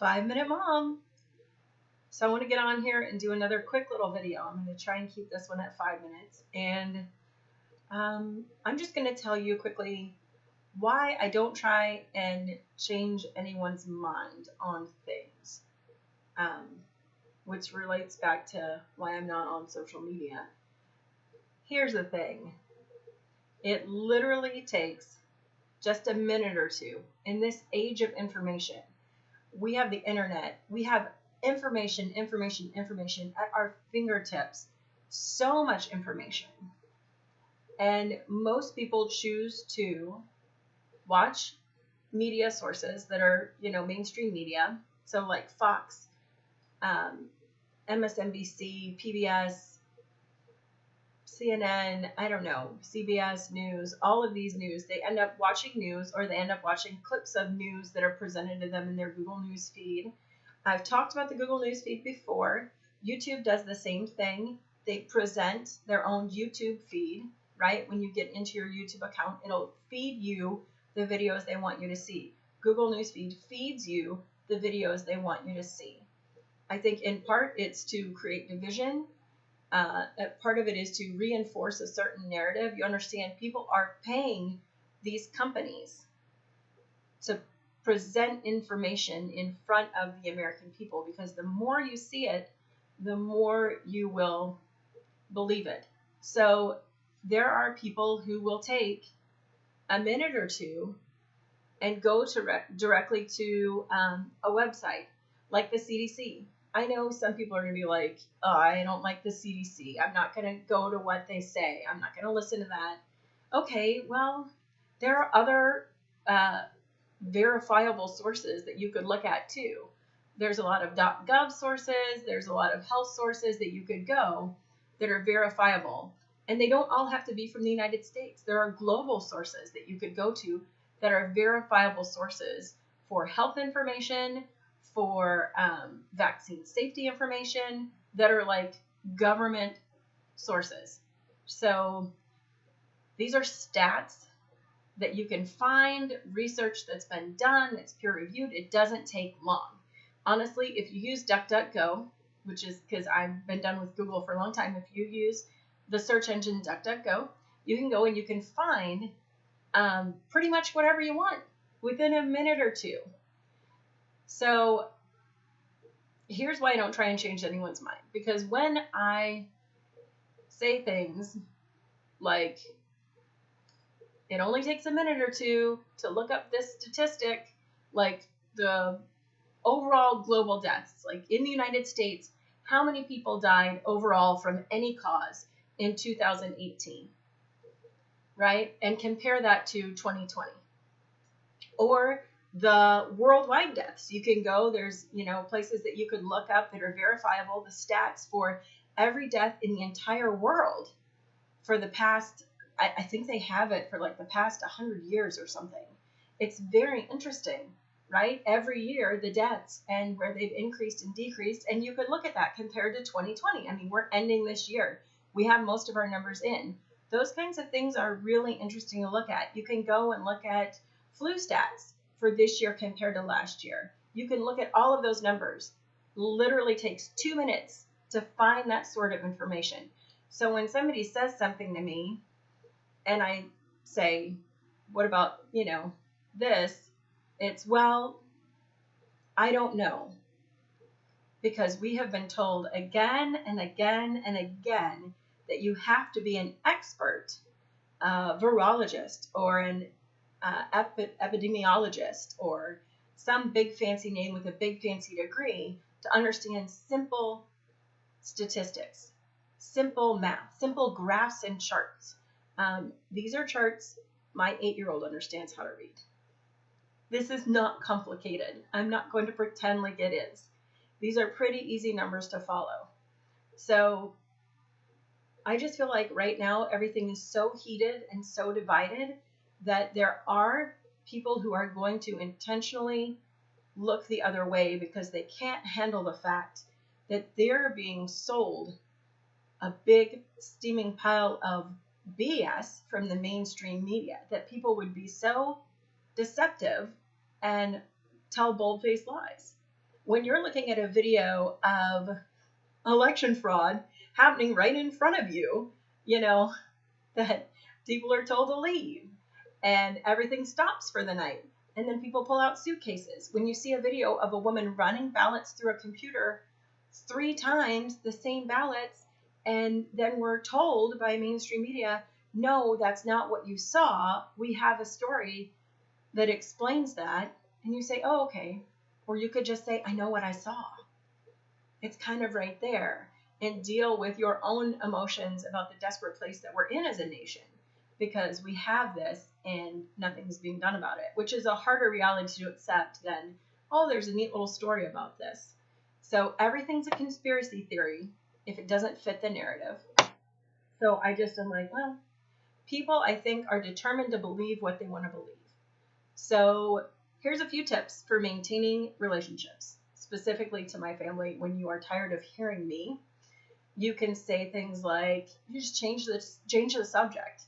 5-minute mom. So I want to get on here and do another quick little video. I'm going to try and keep this one at 5 minutes. And I'm just going to tell you quickly why I don't try and change anyone's mind on things, which relates back to why I'm not on social media. Here's the thing. It literally takes just a minute or two in this age of information. We have the internet. We have information at our fingertips. So much information. And most people choose to watch media sources that are, mainstream media. So like Fox, MSNBC, PBS, CNN, I don't know, CBS News, all of these news, they end up watching news, or they end up watching clips of news that are presented to them in their Google News feed. I've talked about the Google News feed before. YouTube does the same thing. They present their own YouTube feed, right? When you get into your YouTube account, it'll feed you the videos they want you to see. Google News feed feeds you the videos they want you to see. I think in part it's to create division. Part of it is to reinforce a certain narrative. You understand, people are paying these companies to present information in front of the American people, because the more you see it, the more you will believe it. So there are people who will take a minute or two and go directly to a website like the CDC. I know some people are going to be like, oh, I don't like the CDC. I'm not going to go to what they say. I'm not going to listen to that. Okay, well, there are other verifiable sources that you could look at too. There's a lot of .gov sources. There's a lot of health sources that you could go that are verifiable. And they don't all have to be from the United States. There are global sources that you could go to that are verifiable sources for health information, for vaccine safety information, that are like government sources. So these are stats that you can find, research that's been done, that's peer reviewed. It doesn't take long. Honestly, if you use DuckDuckGo, which is because I've been done with Google for a long time, if you use the search engine DuckDuckGo, you can go and you can find pretty much whatever you want within a minute or two. So here's why I don't try and change anyone's mind. Because when I say things like, it only takes a minute or two to look up this statistic, like the overall global deaths, like in the United States, how many people died overall from any cause in 2018, right? And compare that to 2020. Or the worldwide deaths. You can go, there's, places that you could look up that are verifiable, the stats for every death in the entire world for the past, I think they have it for like the past 100 years or something. It's very interesting, right? Every year, the deaths and where they've increased and decreased, and you could look at that compared to 2020. I mean, we're ending this year. We have most of our numbers in. Those kinds of things are really interesting to look at. You can go and look at flu stats for this year compared to last year. You can look at all of those numbers. Literally takes 2 minutes to find that sort of information. So when somebody says something to me and I say, what about, this? It's, well, I don't know. Because we have been told again and again and again that you have to be an expert virologist or an epidemiologist or some big fancy name with a big fancy degree to understand simple statistics, simple math, simple graphs and charts. These are charts my 8-year-old understands how to read. This is not complicated. I'm not going to pretend like it is. These are pretty easy numbers to follow. So I just feel like right now everything is so heated and so divided that there are people who are going to intentionally look the other way because they can't handle the fact that they're being sold a big steaming pile of BS from the mainstream media, that people would be so deceptive and tell bold-faced lies. when you're looking at a video of election fraud happening right in front of you, that people are told to leave and everything stops for the night. And then people pull out suitcases. When you see a video of a woman running ballots through a computer 3 times, the same ballots, and then we're told by mainstream media, no, that's not what you saw. We have a story that explains that. And you say, oh, okay. Or you could just say, I know what I saw. It's kind of right there. And deal with your own emotions about the desperate place that we're in as a nation, because we have this and nothing's being done about it, which is a harder reality to accept than, oh, there's a neat little story about this. So everything's a conspiracy theory if it doesn't fit the narrative. So I just am like, well, people, I think, are determined to believe what they want to believe. So here's a few tips for maintaining relationships, specifically to my family. When you are tired of hearing me, you can say things like, you just change the subject.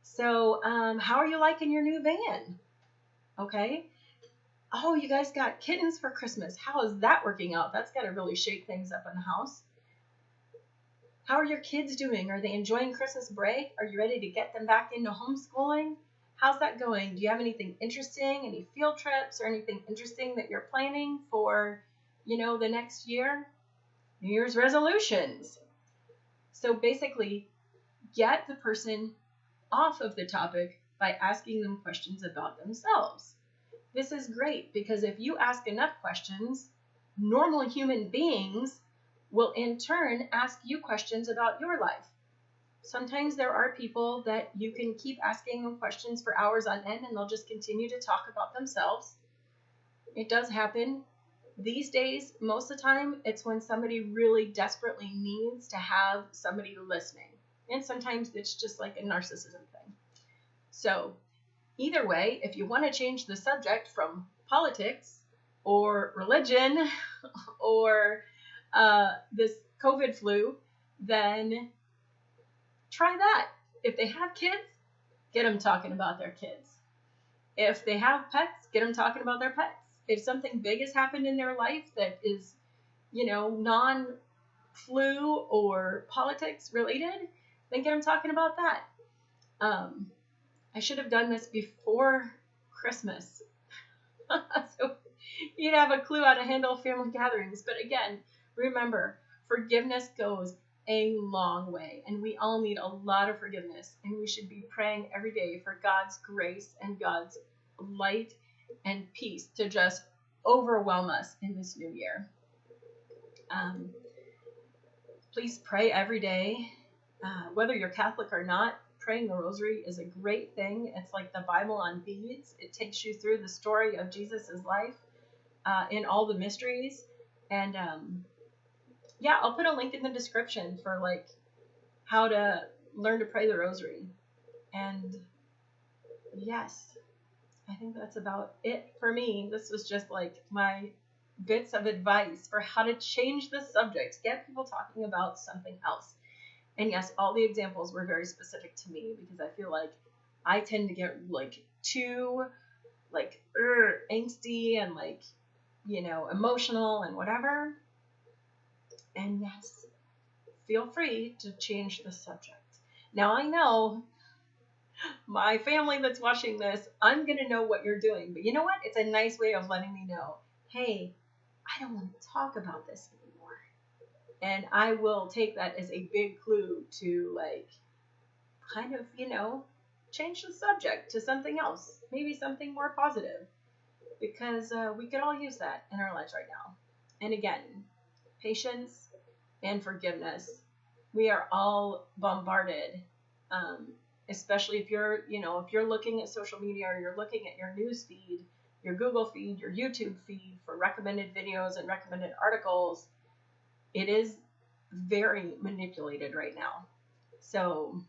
So, how are you liking your new van? Okay. Oh, you guys got kittens for Christmas. How is that working out? That's got to really shake things up in the house. How are your kids doing? Are they enjoying Christmas break? Are you ready to get them back into homeschooling? How's that going? Do you have anything interesting, any field trips or anything interesting that you're planning for, the next year? New Year's resolutions. So basically, get the person off of the topic by asking them questions about themselves. This is great because if you ask enough questions, normal human beings will in turn ask you questions about your life. Sometimes there are people that you can keep asking them questions for hours on end and they'll just continue to talk about themselves. It does happen. These days, most of the time, it's when somebody really desperately needs to have somebody listening. And sometimes it's just like a narcissism thing. So either way, if you want to change the subject from politics or religion or this COVID flu, then try that. If they have kids, get them talking about their kids. If they have pets, get them talking about their pets. If something big has happened in their life that is, non-flu or politics related, then get them talking about that. I should have done this before Christmas. So you'd have a clue how to handle family gatherings. But again, remember, forgiveness goes a long way, and we all need a lot of forgiveness, and we should be praying every day for God's grace and God's light and peace to just overwhelm us in this new year. Please pray every day. Whether you're Catholic or not, praying the rosary is a great thing. It's like the Bible on beads. It takes you through the story of Jesus' life in all the mysteries. And I'll put a link in the description for how to learn to pray the rosary. And yes, I think that's about it for me. This was just my bits of advice for how to change the subject, get people talking about something else. And yes, all the examples were very specific to me because I feel like I tend to get too angsty and emotional and whatever. And yes, feel free to change the subject. Now I know my family that's watching this, I'm going to know what you're doing. But you know what? It's a nice way of letting me know, hey, I don't want to talk about this anymore. And I will take that as a big clue to change the subject to something else, maybe something more positive, because we could all use that in our lives right now. And again, patience and forgiveness. We are all bombarded, especially if you're looking at social media or you're looking at your news feed, your Google feed, your YouTube feed for recommended videos and recommended articles. It is very manipulated right now. So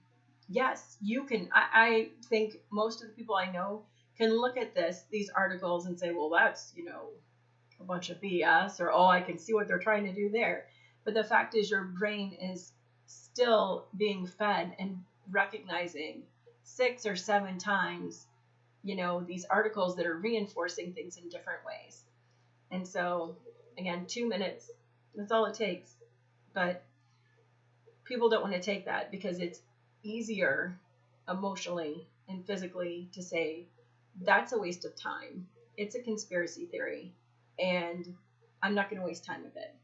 yes, you can, I think most of the people I know can look at these articles and say, well, that's, a bunch of BS, or, oh, I can see what they're trying to do there. But the fact is your brain is still being fed and recognizing 6 or 7 times, these articles that are reinforcing things in different ways. And so, again, 2 minutes, that's all it takes. But people don't want to take that because it's easier emotionally and physically to say, that's a waste of time. It's a conspiracy theory, and I'm not going to waste time with it.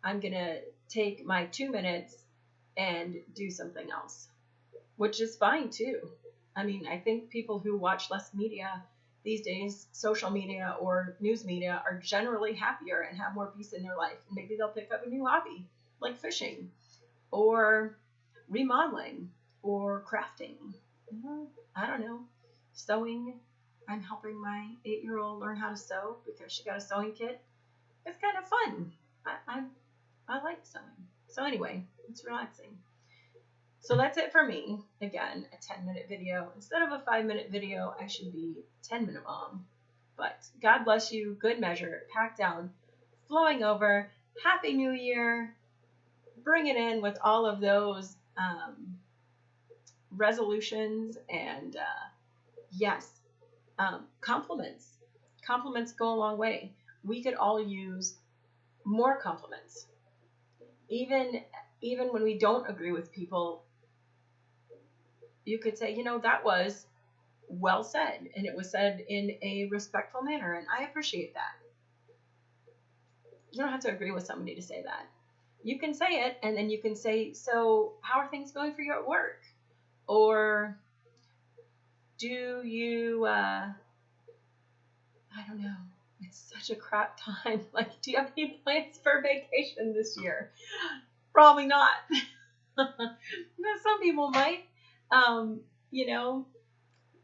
I'm going to take my 2 minutes and do something else, which is fine too. I mean, I think people who watch less media these days, social media or news media, are generally happier and have more peace in their life. Maybe they'll pick up a new hobby like fishing or remodeling or crafting. I don't know, sewing. I'm helping my 8-year-old learn how to sew because she got a sewing kit. It's kind of fun. I like sewing. So anyway, it's relaxing. So that's it for me. Again, a 10-minute video. Instead of a 5-minute video, I should be 10-minute mom. But God bless you. Good measure. Packed down. Flowing over. Happy New Year. Bring it in with all of those resolutions and yes, compliments. Compliments go a long way. We could all use more compliments. Even when we don't agree with people, you could say, that was well said, and it was said in a respectful manner, and I appreciate that. You don't have to agree with somebody to say that. You can say it, and then you can say, so how are things going for you at work? Or do you, I don't know, it's such a crap time. Like, do you have any plans for vacation this year? Probably not. Some people might.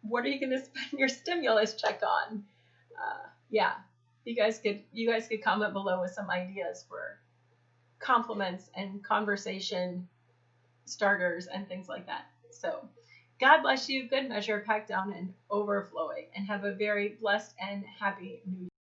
What are you going to spend your stimulus check on? Yeah, you guys could comment below with some ideas for compliments and conversation starters and things like that. So, God bless you. Good measure, packed down and overflowing, and have a very blessed and happy New Year.